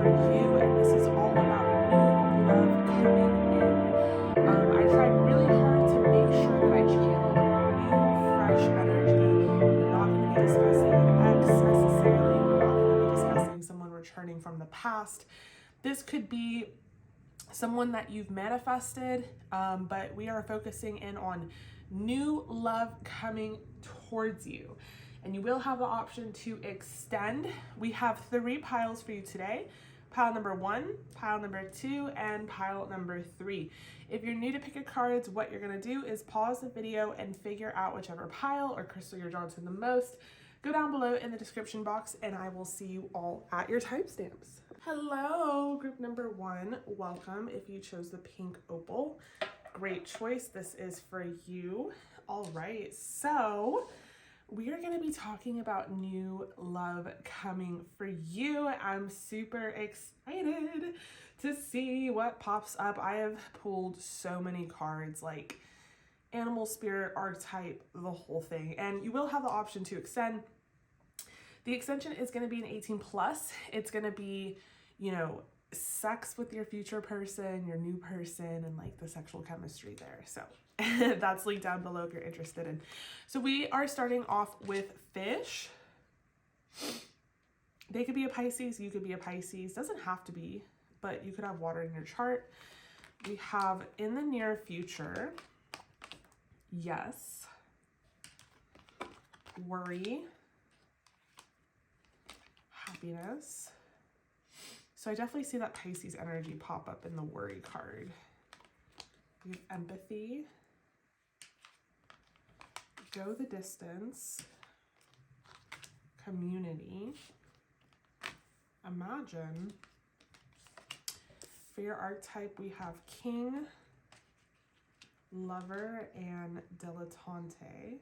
you, and this is all about new love coming in. I tried really hard to make sure that I channeled new, fresh energy. We're not going to be discussing an ex necessarily. We're not going to be discussing someone returning from the past. This could be someone that you've manifested, but we are focusing in on new love coming towards you. And you will have the option to extend. We have 3 piles for you today. Pile number 1, pile number 2, and pile number 3. If you're new to pick a cards, what you're gonna do is pause the video and figure out whichever pile or crystal you're drawn to the most. Go down below in the description box and I will see you all at your timestamps. Hello, group number 1, welcome. If you chose the pink opal, great choice, this is for you. All right, so we are going to be talking about new love coming for you. I'm super excited to see what pops up. I have pulled so many cards, like animal, spirit, archetype, the whole thing. And you will have the option to extend. The extension is going to be an 18 plus. It's going to be, you know, sex with your future person, your new person, and like the sexual chemistry there. So that's linked down below if you're interested in. So we are starting off with fish. They could be a Pisces, you could be a Pisces. Doesn't have to be, but you could have water in your chart. We have in the near future, yes, worry, happiness. So I definitely see that Pisces energy pop up in the worry card. We have empathy, go the distance, community, imagine. For your archetype, we have king, lover, and dilettante.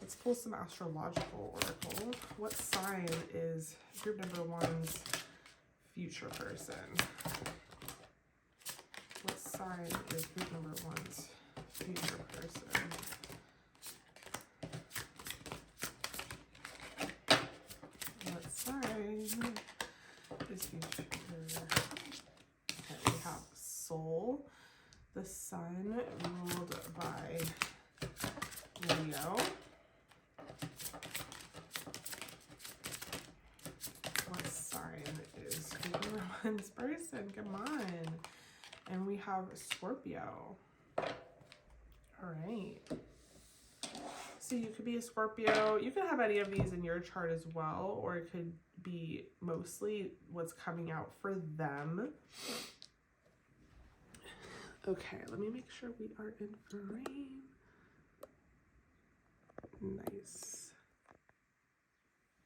Let's pull some astrological oracle. What sign is group number 1's future person? What sign is group number 1's future person? What sign is future? Okay, we have soul, the sun ruled by Leo. What sign is group number 1's person? Come on. And we have Scorpio. All right. So you could be a Scorpio. You could have any of these in your chart as well, or it could be mostly what's coming out for them. Okay, let me make sure we are in frame. Nice.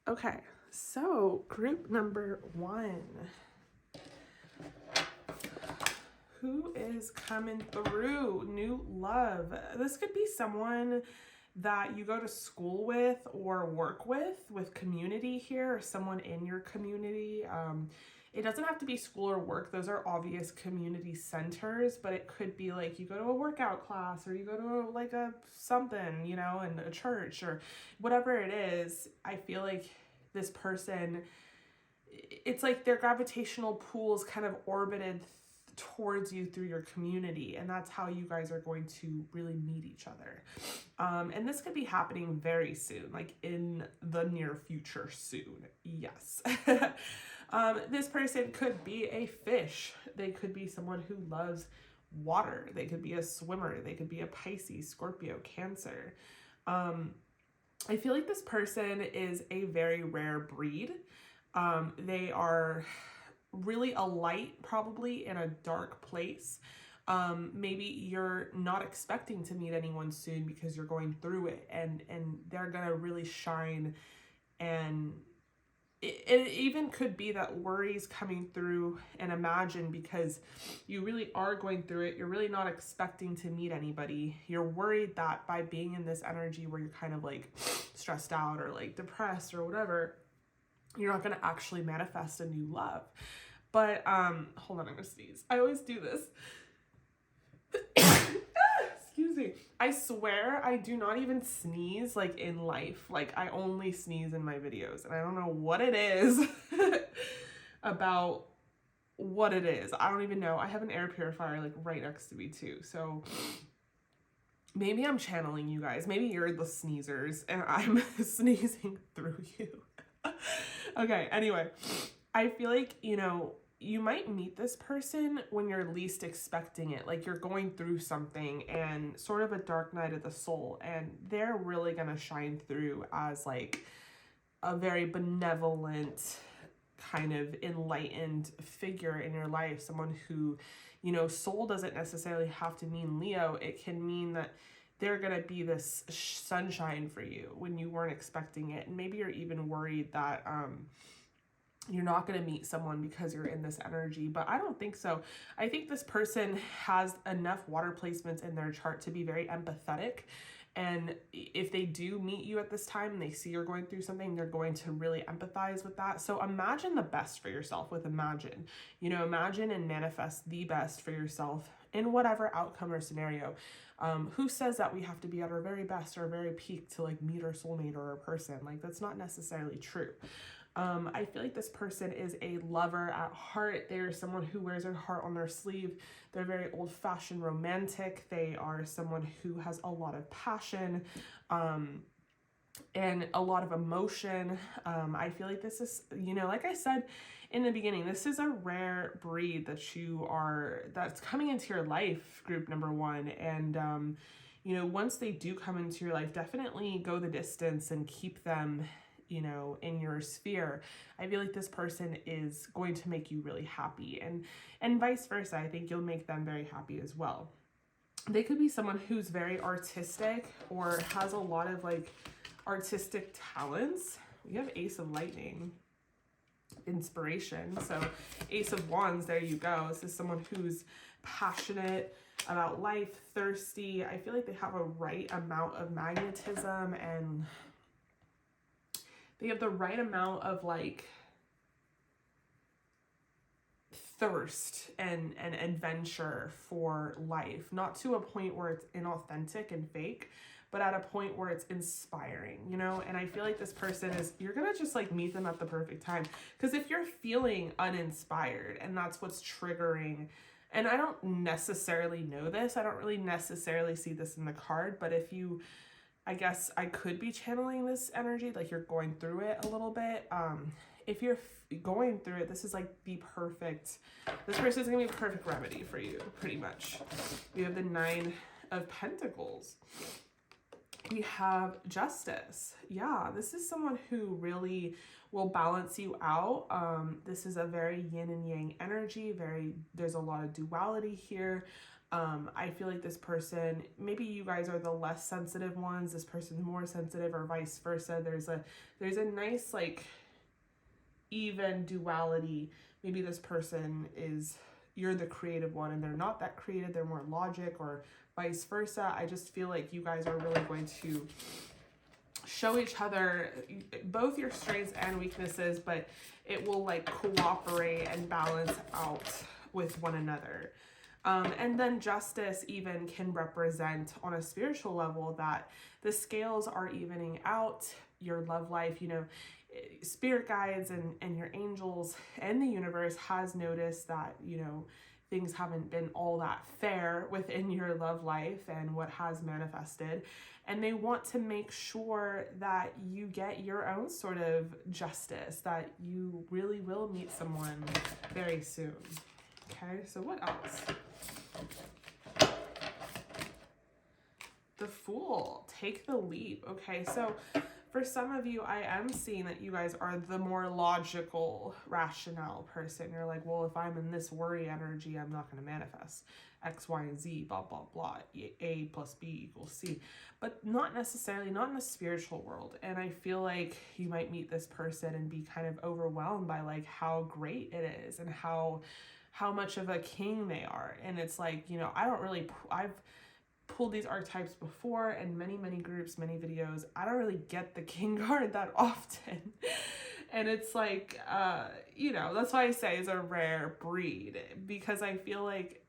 Okay, so group number 1. Who is coming through? New love. This could be someone that you go to school with or work with community here, or someone in your community. It doesn't have to be school or work. Those are obvious community centers, but it could be like you go to a workout class, or you go to like a something, you know, in a church or whatever it is. I feel like this person, it's like their gravitational pools kind of orbited towards you through your community, and that's how you guys are going to really meet each other. And this could be happening very soon, like in the near future soon. Yes. This person could be a fish. They could be someone who loves water. They could be a swimmer. They could be a Pisces, Scorpio, Cancer. I feel like this person is a very rare breed. They are really a light, probably in a dark place. Maybe you're not expecting to meet anyone soon because you're going through it, and they're gonna really shine. And it even could be that worries coming through and imagine, because you really are going through it. You're really not expecting to meet anybody. You're worried that by being in this energy where you're kind of like stressed out or like depressed or whatever, you're not going to actually manifest a new love. But hold on, I'm gonna sneeze. I always do this. Excuse me. I swear I do not even sneeze like in life. Like I only sneeze in my videos, and I don't know what it is. about what it is. I don't even know. I have an air purifier like right next to me too. So maybe I'm channeling you guys. Maybe you're the sneezers and I'm sneezing through you. Okay, anyway, I feel like, you know, you might meet this person when you're least expecting it. Like you're going through something and sort of a dark night of the soul, and they're really going to shine through as like a very benevolent, kind of enlightened figure in your life. Someone who, you know, soul doesn't necessarily have to mean Leo. It can mean that they're going to be this sunshine for you when you weren't expecting it. And maybe you're even worried that you're not going to meet someone because you're in this energy, but I don't think so. I think this person has enough water placements in their chart to be very empathetic. And if they do meet you at this time and they see you're going through something, they're going to really empathize with that. So imagine the best for yourself with imagine. You know, imagine and manifest the best for yourself in whatever outcome or scenario. Who says that we have to be at our very best or very peak to like meet our soulmate or a person? Like that's not necessarily true. I feel like this person is a lover at heart. They're someone who wears their heart on their sleeve. They're very old-fashioned romantic. They are someone who has a lot of passion and a lot of emotion. I feel like this is, you know, like I said in the beginning, this is a rare breed that's coming into your life, group number one. And, you know, once they do come into your life, definitely go the distance and keep them, you know, in your sphere. I feel like this person is going to make you really happy, and vice versa. I think you'll make them very happy as well. They could be someone who's very artistic or has a lot of like artistic talents. We have Ace of Lightning, inspiration. So Ace of Wands, there you go. This is someone who's passionate about life, thirsty. I feel like they have a right amount of magnetism, and they have the right amount of like thirst and adventure for life. Not to a point where it's inauthentic and fake, but at a point where it's inspiring, you know? And I feel like this person is, you're gonna just like meet them at the perfect time. Because if you're feeling uninspired and that's what's triggering, and I don't necessarily know this, I don't really necessarily see this in the card, but if you, I guess I could be channeling this energy, like you're going through it a little bit. If you're going through it, this is like the perfect, this person is gonna be a perfect remedy for you, pretty much. We have the Nine of Pentacles. We have Justice. Yeah, this is someone who really will balance you out. This is a very yin and yang energy, there's a lot of duality here. I feel like this person, maybe you guys are the less sensitive ones, this person's more sensitive, or vice versa. There's a nice like even duality. Maybe this person is, you're the creative one and they're not that creative, they're more logic, or vice versa. I just feel like you guys are really going to show each other both your strengths and weaknesses, but it will like cooperate and balance out with one another. And then Justice even can represent on a spiritual level that the scales are evening out your love life. You know, spirit guides and your angels and the universe has noticed that, you know, things haven't been all that fair within your love life and what has manifested. And they want to make sure that you get your own sort of justice, that you really will meet someone very soon. Okay, so what else? The Fool, take the leap. Okay, so for some of you, I am seeing that you guys are the more logical, rationale person. You're like, well, if I'm in this worry energy, I'm not going to manifest X, Y, and Z, blah, blah, blah. A plus B equals C. But not necessarily, not in the spiritual world. And I feel like you might meet this person and be kind of overwhelmed by like how great it is and how much of a king they are. And it's like, you know, I've pulled these archetypes before in many groups, many videos. I don't really get the king card that often. And it's like, you know, that's why I say it's a rare breed, because I feel like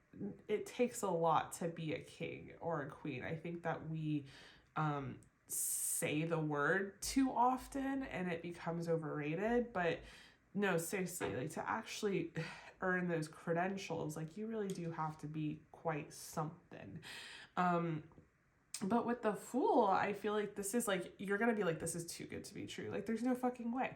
it takes a lot to be a king or a queen. I think that we say the word too often and it becomes overrated, but no, seriously, like to actually earn those credentials, like you really do have to be quite something. But with the Fool, I feel like this is like, you're gonna be like, this is too good to be true. Like, there's no fucking way.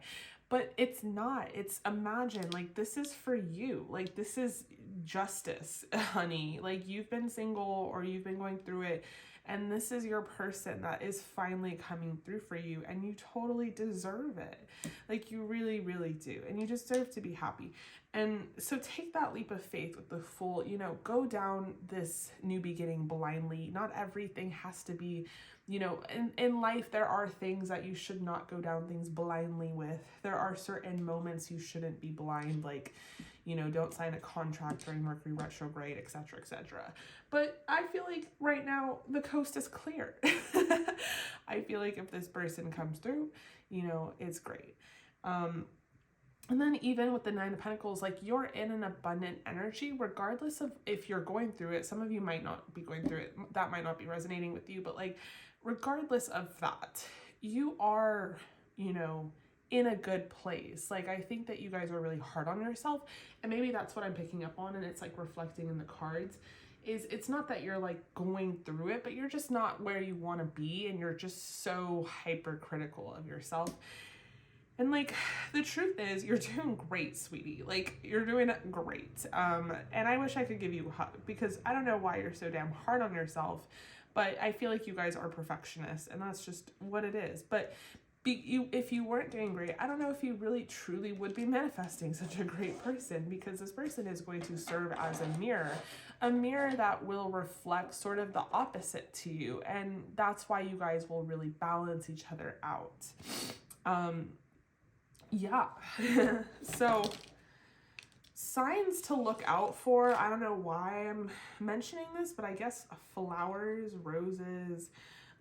But it's not. It's, imagine, like, this is for you. Like, this is justice, honey. Like, you've been single or you've been going through it, and this is your person that is finally coming through for you, and you totally deserve it. Like, you really, really do. And you deserve to be happy. And so take that leap of faith with the Fool, you know, go down this new beginning blindly. Not everything has to be, you know, in life, there are things that you should not go down things blindly with. There are certain moments you shouldn't be blind, like, you know, don't sign a contract during Mercury retrograde, etc., etc. But I feel like right now the coast is clear. I feel like if this person comes through, you know, it's great. And then even with the Nine of Pentacles, like, you're in an abundant energy, regardless of if you're going through it. Some of you might not be going through it. That might not be resonating with you, but like, regardless of that, you are, you know, in a good place. Like, I think that you guys are really hard on yourself, and maybe that's what I'm picking up on, and it's like reflecting in the cards. Is it's not that you're like going through it, but you're just not where you want to be, and you're just so hypercritical of yourself. And like, the truth is, you're doing great, sweetie. Like, you're doing great. And I wish I could give you a hug, because I don't know why you're so damn hard on yourself, but I feel like you guys are perfectionists, and that's just what it is. But if you weren't doing great, I don't know if you really truly would be manifesting such a great person, because this person is going to serve as a mirror that will reflect sort of the opposite to you. And that's why you guys will really balance each other out. Yeah. So signs to look out for. I don't know why I'm mentioning this, but I guess flowers, roses,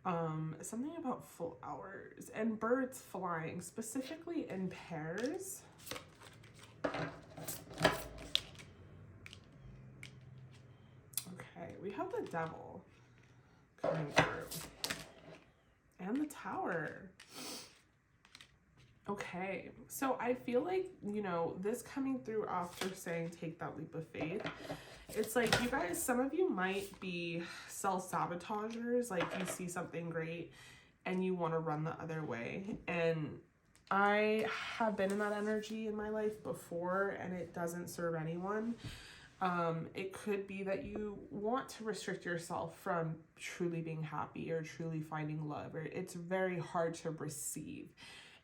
something about flowers and birds flying, specifically in pairs. Okay, we have the Devil coming through and the Tower. Okay, so I feel like, you know, this coming through after saying take that leap of faith, it's like, you guys, some of you might be self-sabotagers. Like, you see something great and you want to run the other way. And I have been in that energy in my life before, and it doesn't serve anyone. It could be that you want to restrict yourself from truly being happy or truly finding love, or it's very hard to receive.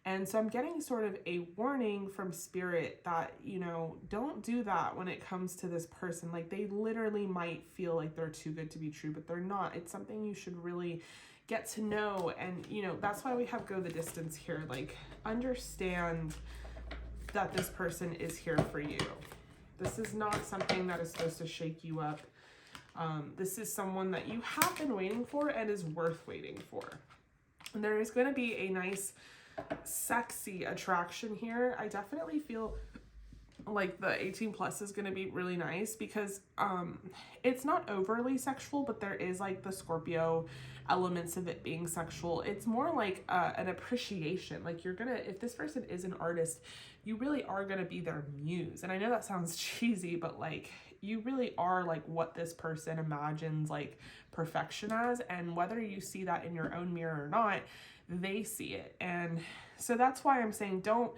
And so I'm getting sort of a warning from Spirit that, you know, don't do that when it comes to this person. Like, they literally might feel like they're too good to be true, but they're not. It's something you should really get to know. And, you know, that's why we have go the distance here. Like, understand that this person is here for you. This is not something that is supposed to shake you up. This is someone that you have been waiting for and is worth waiting for. And there is going to be a nice, sexy attraction here. I definitely feel like the 18 plus is going to be really nice, because it's not overly sexual, but there is like the Scorpio elements of it being sexual. It's more like an appreciation. Like, you're gonna, if this person is an artist, you really are gonna be their muse. And I know that sounds cheesy, but like, you really are like what this person imagines like perfection as, and whether you see that in your own mirror or not, they see it. And so that's why I'm saying don't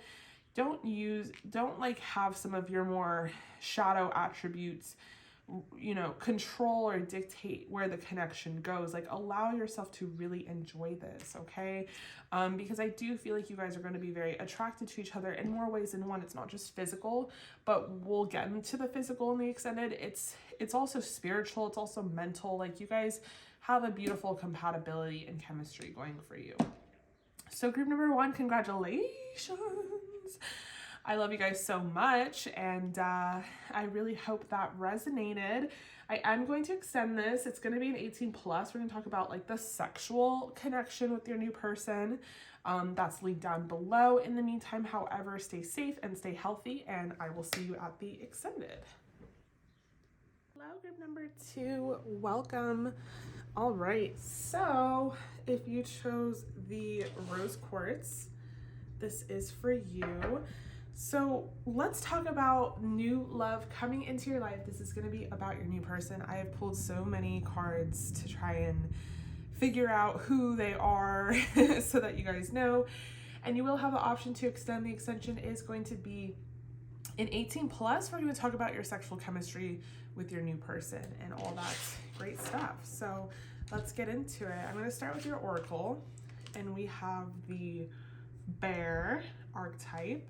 like have some of your more shadow attributes, you know, control or dictate where the connection goes. Like, allow yourself to really enjoy this, okay? Because I do feel like you guys are going to be very attracted to each other in more ways than one. It's not just physical, but we'll get into the physical in the extended. It's also spiritual. It's also mental. Like, you guys have a beautiful compatibility and chemistry going for you. So group number 1, congratulations. I love you guys so much, and I really hope that resonated. I am going to extend this. It's going to be an 18 plus. We're going to talk about like the sexual connection with your new person. That's linked down below. In the meantime, however, stay safe and stay healthy, and I will see you at the extended. Hello, group number 2. Welcome. All right, so if you chose the rose quartz, this is for you. So let's talk about new love coming into your life. This is going to be about your new person. I have pulled so many cards to try and figure out who they are so that you guys know. And you will have the option to extend. The extension is going to be in 18 plus. We're going to talk about your sexual chemistry with your new person and all that great stuff. So let's get into it. I'm going to start with your oracle, and we have the bear archetype.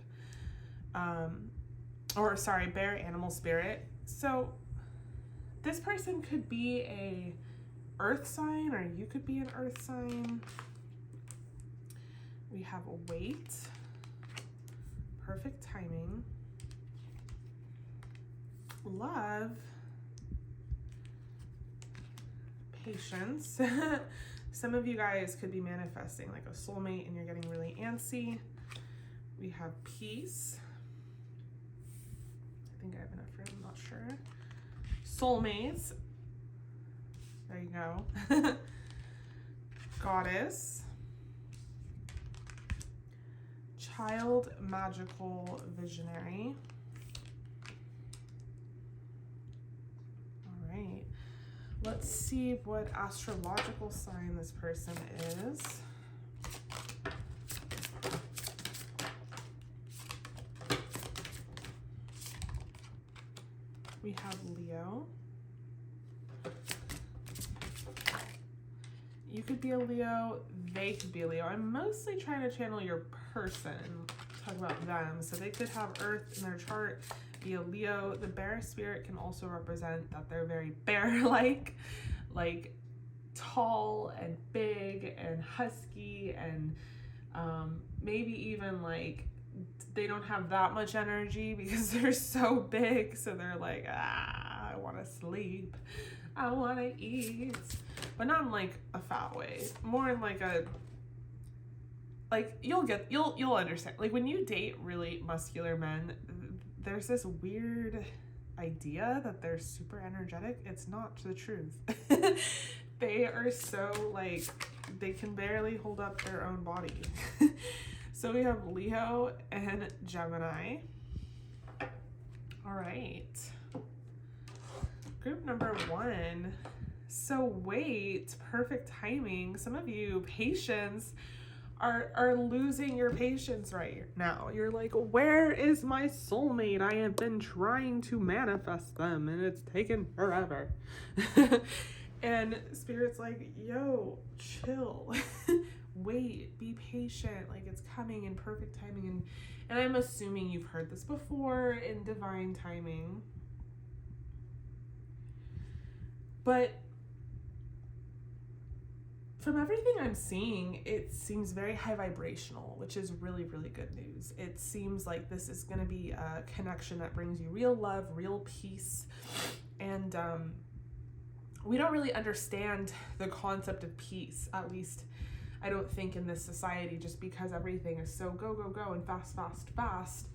Bear animal spirit. So this person could be a earth sign, or you could be an earth sign. We have a wait, perfect timing, love, patience. Some of you guys could be manifesting like a soulmate and you're getting really antsy. We have peace. I think I have enough room, I'm not sure. Soulmates. There you go. Goddess. Child, magical, visionary. All right. Let's see what astrological sign this person is. We have Leo. You could be a Leo, they could be a Leo. I'm mostly trying to channel your person, talk about them. So they could have Earth in their chart, be a Leo. The bear spirit can also represent that they're very bear-like, like tall and big and husky, and maybe even like they don't have that much energy because they're so big. So they're like, I want to sleep. I want to eat. But not in like a fat way. More in like a, like you'll understand. Like when you date really muscular men, there's this weird idea that they're super energetic. It's not the truth. They are so like, they can barely hold up their own body. So we have Leo and Gemini. All right. Group number 1. So wait, perfect timing. Some of you, patience, are losing your patience right now. You're like, where is my soulmate? I have been trying to manifest them and it's taken forever. And Spirit's like, yo, chill. Wait, be patient. Like it's coming in perfect timing. And I'm assuming you've heard this before, in divine timing. But from everything I'm seeing, it seems very high vibrational, which is really, really good news. It seems like this is going to be a connection that brings you real love, real peace. And we don't really understand the concept of peace, at least I don't think in this society, just because everything is so go, go, go and fast, fast, fast.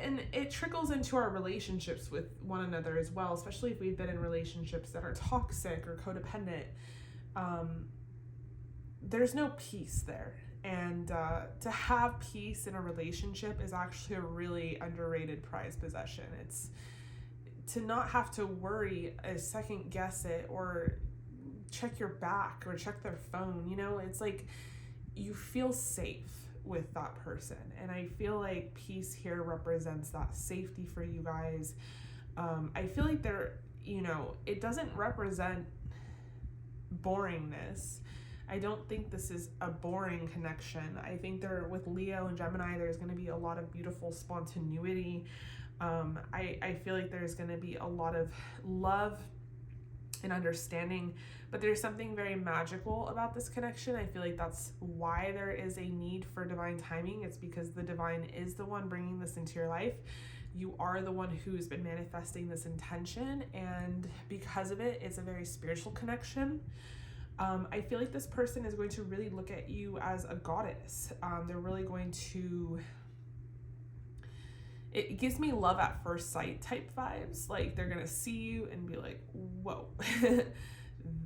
And it trickles into our relationships with one another as well, especially if we've been in relationships that are toxic or codependent. There's no peace there. And to have peace in a relationship is actually a really underrated prized possession. It's to not have to worry, second guess it, or check your back or check their phone. You know, it's like you feel safe with that person, and I feel like peace here represents that safety for you guys. I feel like they're, you know, it doesn't represent boringness. I don't think this is a boring connection. I think they're, with Leo and Gemini, there's going to be a lot of beautiful spontaneity. I feel like there's going to be a lot of love and understanding, but there's something very magical about this connection. I feel like that's why there is a need for divine timing. It's because the divine is the one bringing this into your life. You are the one who's been manifesting this intention, and because of it, it's a very spiritual connection. I feel like this person is going to really look at you as a goddess. They're really going to, it gives me love at first sight type vibes. Like they're gonna see you and be like, whoa,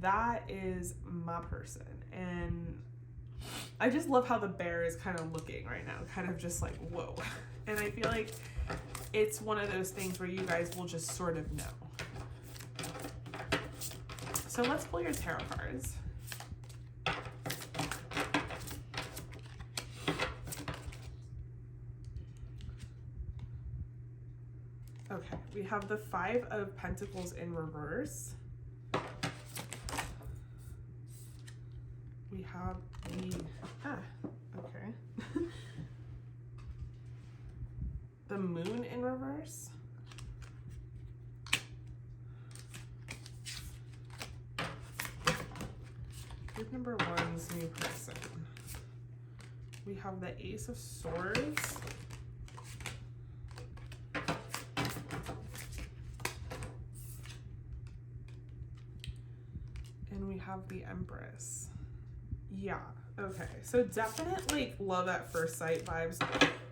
that is my person. And I just love how the bear is kind of looking right now, kind of just like, whoa. And I feel like it's one of those things where you guys will just sort of know. So let's pull your tarot cards. Okay, we have the Five of Pentacles in reverse. We have the, okay. The Moon in reverse. Group number one's new person. We have the Ace of Swords. And we have the Empress. Yeah, okay. So definitely love at first sight vibes.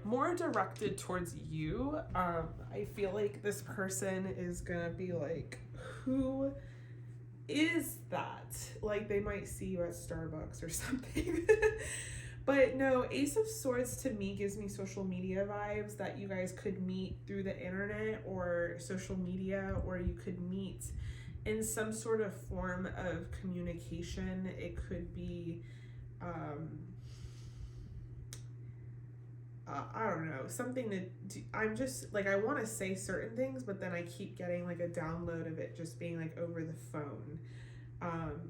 More directed towards you. I feel like this person is gonna be like, who is that? Like they might see you at Starbucks or something. But no, Ace of Swords to me gives me social media vibes, that you guys could meet through the internet or social media, or you could meet in some sort of form of communication. It could be, I don't know, something that I'm just like, I want to say certain things, but then I keep getting like a download of it just being like over the phone.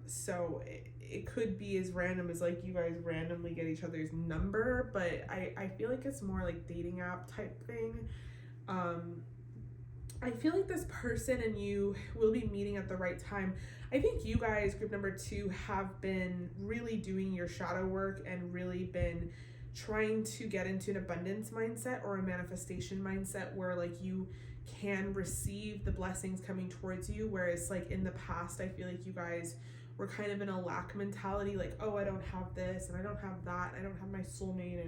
So it could be as random as like you guys randomly get each other's number, but I feel like it's more like dating app type thing. I feel like this person and you will be meeting at the right time. I think you guys, group number two, have been really doing your shadow work and really been trying to get into an abundance mindset or a manifestation mindset where like you can receive the blessings coming towards you. Whereas like in the past, I feel like you guys were kind of in a lack mentality, like, oh, I don't have this and I don't have that, and I don't have my soulmate,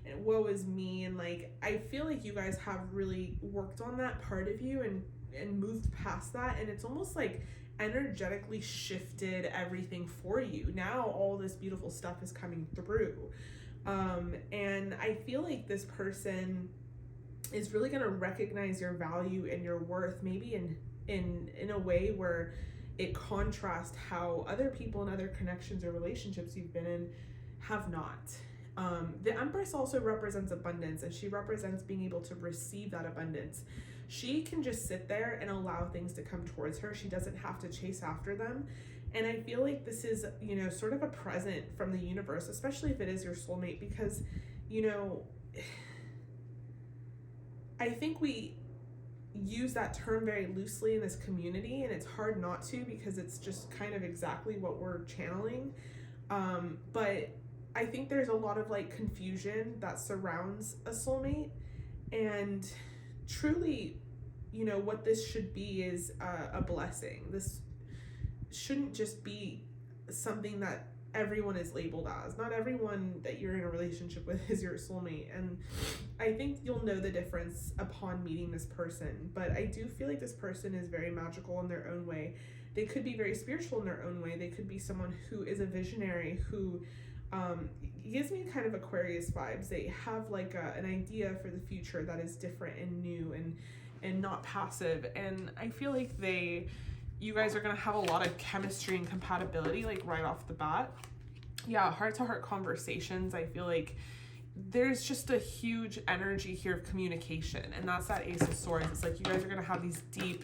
and woe is me. And like, I feel like you guys have really worked on that part of you and moved past that. And it's almost like energetically shifted everything for you. Now all this beautiful stuff is coming through. And I feel like this person is really going to recognize your value and your worth, maybe in a way where it contrasts how other people and other connections or relationships you've been in have not. The Empress also represents abundance, and she represents being able to receive that abundance. She can just sit there and allow things to come towards her. She doesn't have to chase after them. And I feel like this is, you know, sort of a present from the universe, especially if it is your soulmate, because, you know, I think we use that term very loosely in this community, and it's hard not to, because it's just kind of exactly what we're channeling. But I think there's a lot of like confusion that surrounds a soulmate, and truly, you know, what this should be is a blessing. This shouldn't just be something that everyone is labeled as. Not everyone that you're in a relationship with is your soulmate. And I think you'll know the difference upon meeting this person. But I do feel like this person is very magical in their own way. They could be very spiritual in their own way. They could be someone who is a visionary, who gives me kind of Aquarius vibes. They have like an idea for the future that is different and new and not passive. And I feel like you guys are going to have a lot of chemistry and compatibility, like right off the bat. Yeah, heart-to-heart conversations. I feel like there's just a huge energy here of communication, and that's that Ace of Swords. It's like you guys are going to have these deep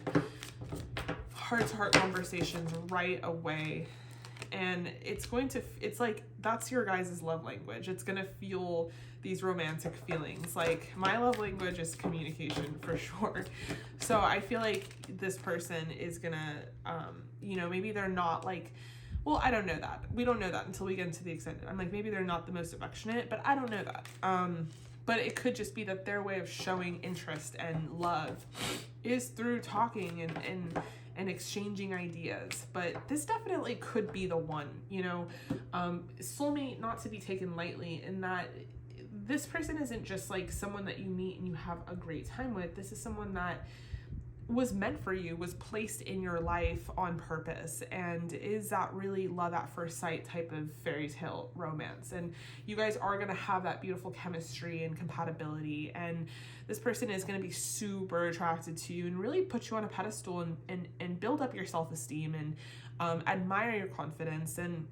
heart-to-heart conversations right away, and it's like that's your guys' love language. It's going to fuel these romantic feelings. Like my love language is communication for sure. So I feel like this person is gonna, you know, maybe they're not like, well, I don't know that. We don't know that until we get into the extended. I'm like, maybe they're not the most affectionate, but I don't know that. But it could just be that their way of showing interest and love is through talking and exchanging ideas. But this definitely could be the one, you know. Soulmate not to be taken lightly, in that this person isn't just like someone that you meet and you have a great time with. This is someone that was meant for you, was placed in your life on purpose, and is that really love at first sight type of fairy tale romance. And you guys are going to have that beautiful chemistry and compatibility, and this person is going to be super attracted to you and really put you on a pedestal and build up your self-esteem and admire your confidence. And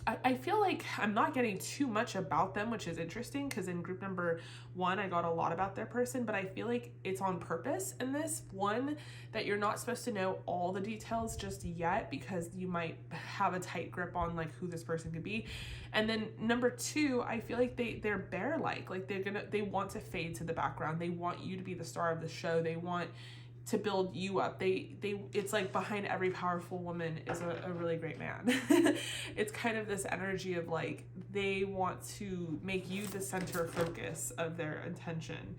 I feel like I'm not getting too much about them, which is interesting, because in group number 1, I got a lot about their person, but I feel like it's on purpose in this one, that you're not supposed to know all the details just yet, because you might have a tight grip on like who this person could be. And then number 2, I feel like they're bear-like, like they want to fade to the background. They want you to be the star of the show. They want to build you up. It's like behind every powerful woman is a really great man. It's kind of this energy of like, they want to make you the center focus of their attention.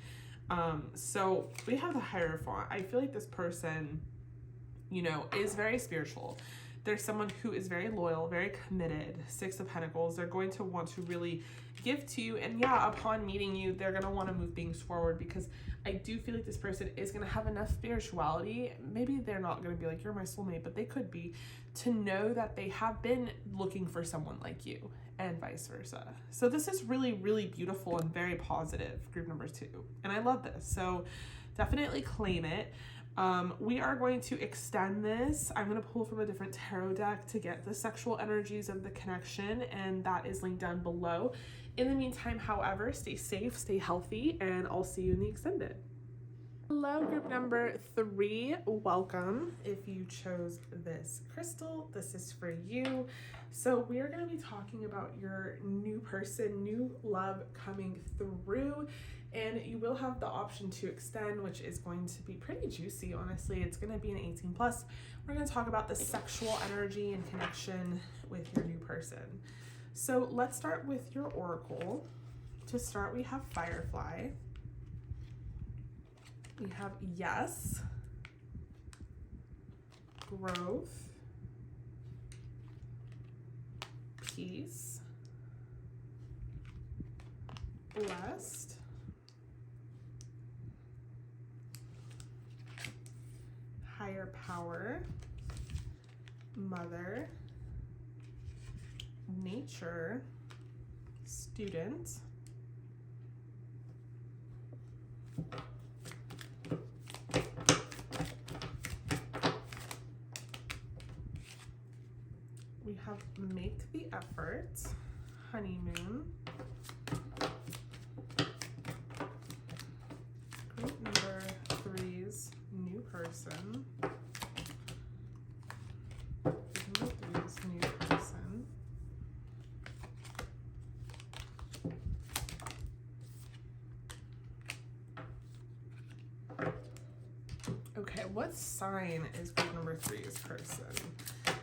So we have the Hierophant. I feel like this person, you know, is very spiritual. There's someone who is very loyal, very committed. 6 of Pentacles. They're going to want to really give to you. And yeah, upon meeting you, they're going to want to move things forward, because I do feel like this person is going to have enough spirituality. Maybe they're not going to be like, you're my soulmate, but they could be, to know that they have been looking for someone like you, and vice versa. So this is really, really beautiful and very positive, group number 2. And I love this. So definitely claim it. We are going to extend this. I'm going to pull from a different tarot deck to get the sexual energies of the connection, and that is linked down below. In the meantime, however, stay safe, stay healthy, and I'll see you in the extended. Hello, group number 3. Welcome. If you chose this crystal, this is for you. So we are going to be talking about your new person, new love coming through. And you will have the option to extend, which is going to be pretty juicy, honestly. It's going to be an 18+. We're going to talk about the sexual energy and connection with your new person. So let's start with your oracle. To start, we have Firefly. We have Yes, Growth, Peace, Blessed, Higher Power, Mother, Nature, Student, we have Make the Effort, Honeymoon, group number 3's new person, group number 3's new person, okay, what sign is group number 3's person?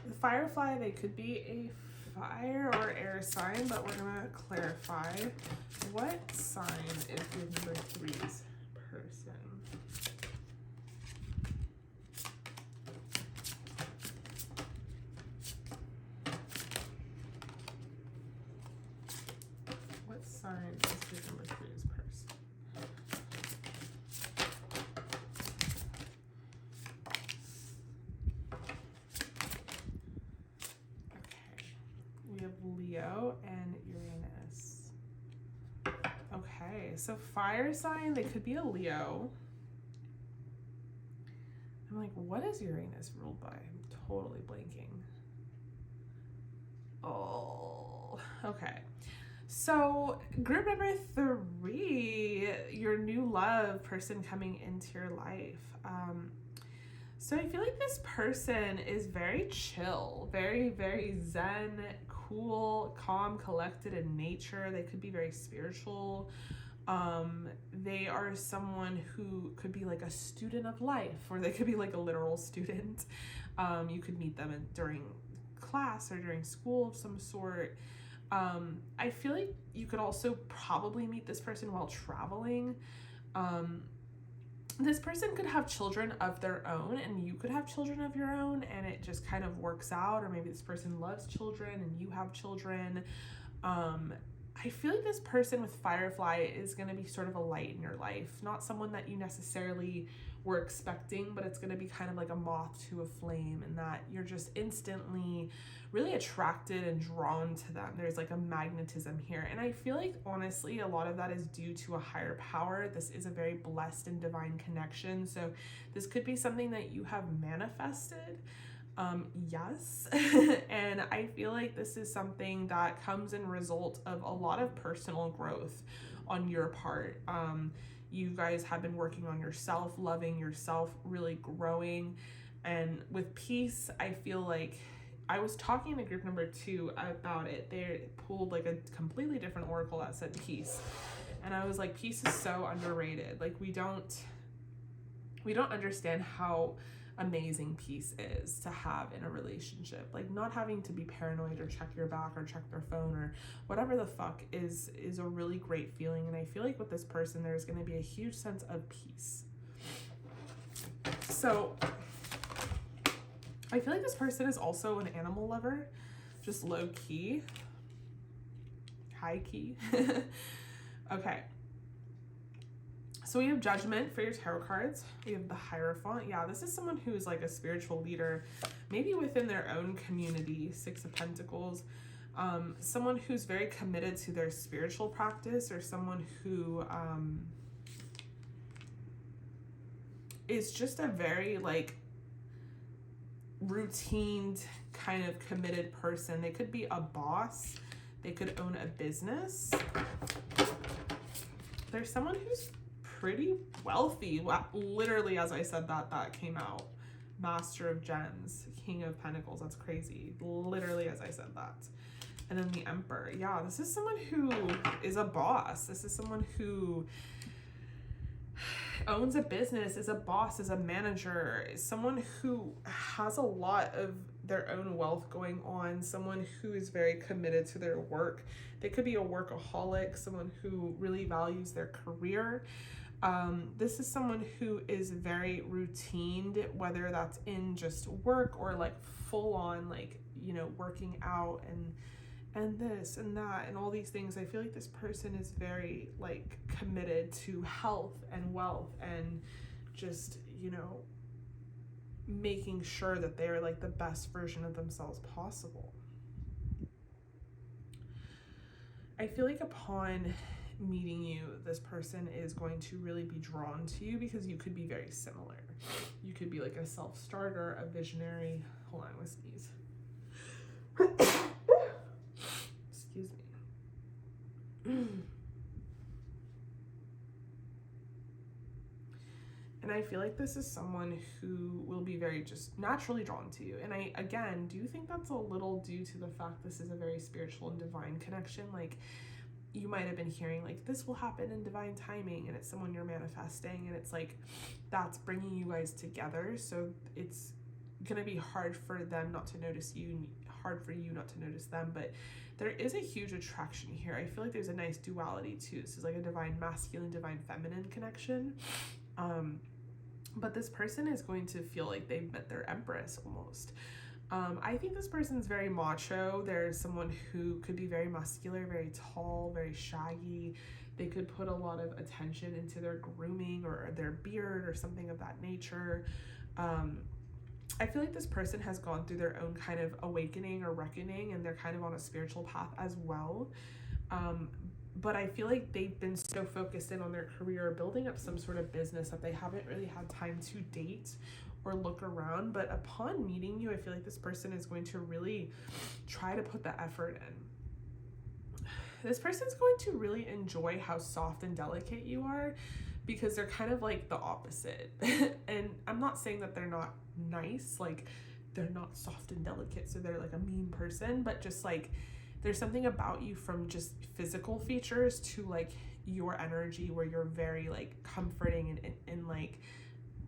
The Firefly, they could be a fire or air sign, but we're gonna clarify. What sign is group number 3's person? What sign is group number 3's person? We have Leo and Uranus. Okay, so fire sign, they could be a Leo. I'm like, what is Uranus ruled by? I'm totally blanking. Oh, okay. So group number 3, your new love person coming into your life. So I feel like this person is very chill, very, very zen, cool, calm, collected in nature. They could be very spiritual. They are someone who could be like a student of life, or they could be like a literal student. You could meet them during class or during school of some sort. I feel like you could also probably meet this person while traveling. This person could have children of their own, and you could have children of your own, and it just kind of works out. Or maybe this person loves children and you have children. I feel like this person with Firefly is going to be sort of a light in your life, not someone that you necessarily were expecting, but it's going to be kind of like a moth to a flame, and that you're just instantly really attracted and drawn to them. There's like a magnetism here. And I feel like honestly, a lot of that is due to a higher power. This is a very blessed and divine connection. So this could be something that you have manifested. Yes. And I feel like this is something that comes in result of a lot of personal growth on your part. You guys have been working on yourself, loving yourself, really growing. And with peace, I feel like I was talking to group number 2 about it. They pulled like a completely different oracle that said peace. And I was like, peace is so underrated. Like we don't understand how amazing peace is to have in a relationship. Like not having to be paranoid or check your back or check their phone or whatever the fuck is a really great feeling. And I feel like with this person, there's going to be a huge sense of peace. So I feel like this person is also an animal lover, just low key, high key. Okay. So we have Judgment for your tarot cards. We have the Hierophant. Yeah, this is someone who's like a spiritual leader, maybe within their own community. 6 of Pentacles. Someone who's very committed to their spiritual practice, or someone who is just a very like routine kind of committed person. They could be a boss. They could own a business. There's someone who's pretty wealthy. Literally, as I said that came out. Master of Gems, King of Pentacles. That's crazy. Literally, as I said that. And then the Emperor. Yeah, this is someone who is a boss. This is someone who owns a business, is a boss, is a manager, is someone who has a lot of their own wealth going on, someone who is very committed to their work. They could be a workaholic, someone who really values their career. This is someone who is very routined, whether that's in just work or like full on, like, you know, working out and this and that and all these things. I feel like this person is very like committed to health and wealth and just, you know, making sure that they're like the best version of themselves possible. I feel like upon meeting you, this person is going to really be drawn to you because you could be very similar. You could be like a self-starter, a visionary. Hold on, I'm gonna sneeze. Excuse me. And I feel like this is someone who will be very just naturally drawn to you. And I, again, do think that's a little due to the fact this is a very spiritual and divine connection. Like, you might have been hearing like, this will happen in divine timing, and it's someone you're manifesting, and it's like, that's bringing you guys together. So it's gonna be hard for them not to notice you, hard for you not to notice them, but there is a huge attraction here. I feel like there's a nice duality too. This is like a divine masculine, divine feminine connection. But this person is going to feel like they've met their empress almost. I think this person's very macho. There's someone who could be very muscular, very tall, very shaggy. They could put a lot of attention into their grooming or their beard or something of that nature. I feel like this person has gone through their own kind of awakening or reckoning, and they're kind of on a spiritual path as well. But I feel like they've been so focused in on their career, building up some sort of business, that they haven't really had time to date or look around. But upon meeting you, I feel like this person is going to really try to put the effort in. This person's going to really enjoy how soft and delicate you are, because they're kind of like the opposite. And I'm not saying that they're not nice, like they're not soft and delicate, so they're like a mean person, but just like, there's something about you, from just physical features to like your energy, where you're very like comforting and like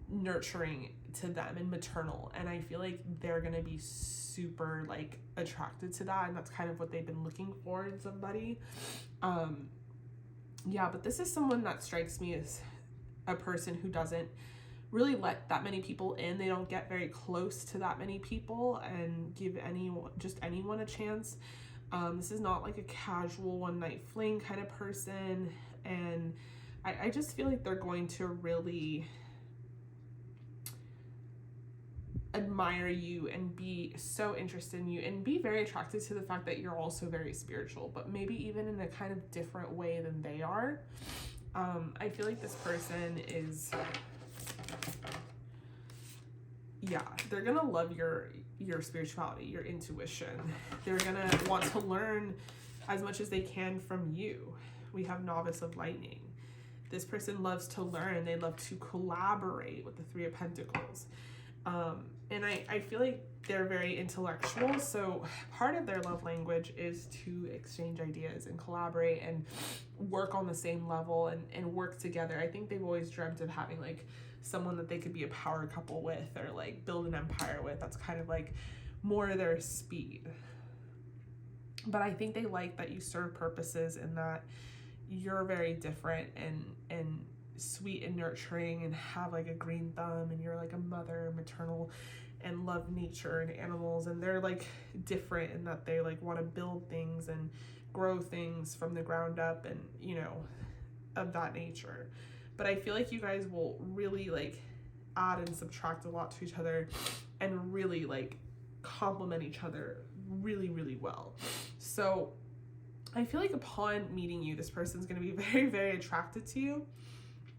nurturing to them and maternal. And I feel like they're gonna be super like attracted to that, and that's kind of what they've been looking for in somebody. Yeah, but this is someone that strikes me as a person who doesn't really let that many people in. They don't get very close to that many people and give anyone a chance. This is not like a casual one night fling kind of person. And I just feel like they're going to really admire you and be so interested in you and be very attracted to the fact that you're also very spiritual, but maybe even in a kind of different way than they are. I feel like this person is, yeah, they're gonna love your spirituality, your intuition. They're gonna want to learn as much as they can from you. We have Novice of Lightning. This person loves to learn. They love to collaborate with the Three of Pentacles. And I feel like they're very intellectual, so part of their love language is to exchange ideas and collaborate and work on the same level and work together. I think they've always dreamt of having like someone that they could be a power couple with or like build an empire with. That's kind of like more their speed. But I think they like that you serve purposes and that you're very different and sweet and nurturing and have like a green thumb and you're like a mother, maternal, and love nature and animals, and they're like different in that they like want to build things and grow things from the ground up and, you know, of that nature. But I feel like you guys will really like add and subtract a lot to each other and really like complement each other really, really well. So I feel like upon meeting you, this person's going to be very, very attracted to you,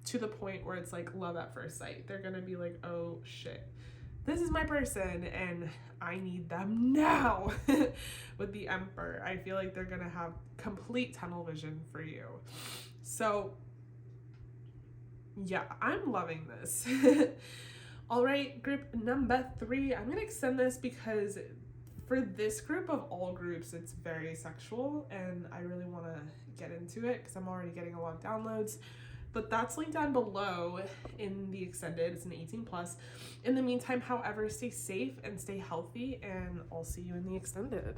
to the point where it's like love at first sight. They're going to be like, oh shit, this is my person and I need them now. With the Emperor, I feel like they're going to have complete tunnel vision for you. So yeah, I'm loving this. All right, group number 3. I'm going to extend this because for this group of all groups, it's very sexual and I really want to get into it because I'm already getting a lot of downloads. But that's linked down below in the extended. It's an 18+. In the meantime, however, stay safe and stay healthy, and I'll see you in the extended.